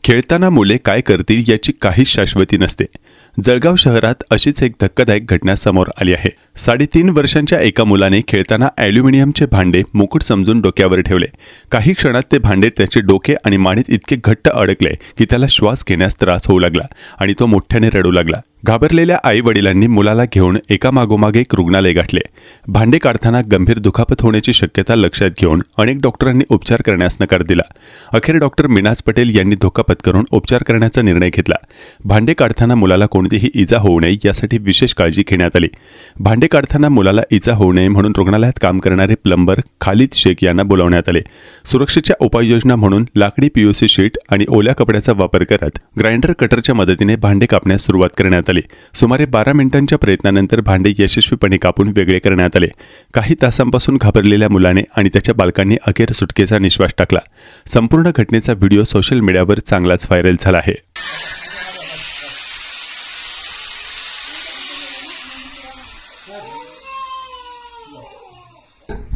खेळताना मुले काय करतील याची काहीच शाश्वती नसते. जळगाव शहरात अशीच एक धक्कादायक घटना समोर आली आहे. 3.5 वर्षांच्या एका मुलाने खेळताना ॲल्युमिनियमचे भांडे मुकुट समजून डोक्यावर ठेवले. काही क्षणात ते भांडे त्याचे डोके आणि मानेत इतके घट्ट अडकले की त्याला श्वास घेण्यास त्रास होऊ लागला आणि तो मोठ्याने रडू लागला. घाबरलेल्या आई वडिलांनी मुलाला घेऊन एकामागोमाग एक रुग्णालय गाठले. भांडे काढताना गंभीर दुखापत होण्याची शक्यता लक्षात घेऊन अनेक डॉक्टरांनी उपचार करण्यास नकार दिला. अखेर डॉक्टर मिनाज पटेल यांनी धोका पत्करून उपचार करण्याचा निर्णय घेतला. भांडे काढताना मुलाला कोणतीही इजा होऊ नये यासाठी विशेष काळजी घेण्यात आली. भांडे काढताना मुलाला इजा होऊ नये म्हणून रुग्णालयात काम करणारे प्लंबर खालिद शेख यांना बोलावण्यात आले. सुरक्षेच्या उपाययोजना म्हणून लाकडी पीयूसी शीट आणि ओल्या कपड्याचा वापर करत ग्राइंडर कटरच्या मदतीने भांडे कापण्यास सुरुवात करण्यात आली. सुमारे 12 मिनिटांच्या प्रयत्नानंतर भांडे यशस्वीपणे कापून वेगळे करण्यात आले. काही तासांपासून घाबरलेल्या मुलाने आणि त्याच्या बालकांनी अखेर सुटकेचा निश्वास टाकला. संपूर्ण घटनेचा व्हिडिओ सोशल मीडियावर चांगलाच व्हायरल झाला आहे.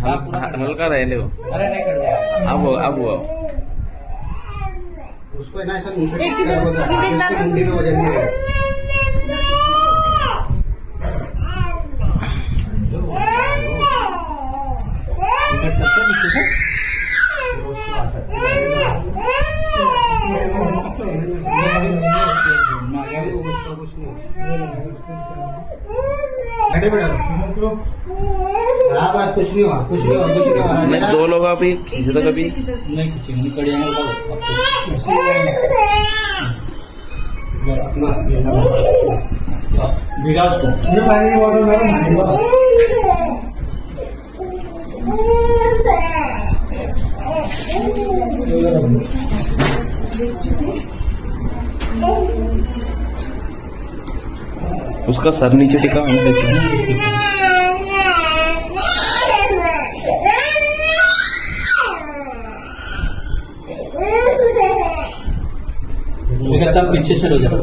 हल्का रहने हो अब उसको ना ऐसा नीचे मुंडी में वजन नहीं है. हाँ बस कुछ नहीं हुआ, कुछ नहीं हुआ, कुछ नहीं हुआ. नहीं, 2 लोग अभी खींचे तो कभी नहीं खींचेंगे, कड़ियाँ अपना भिगा उसको. ये पानी की बोतल मेरा उसका सर नीचे टिका हम एकदम पीछे से हो जाता.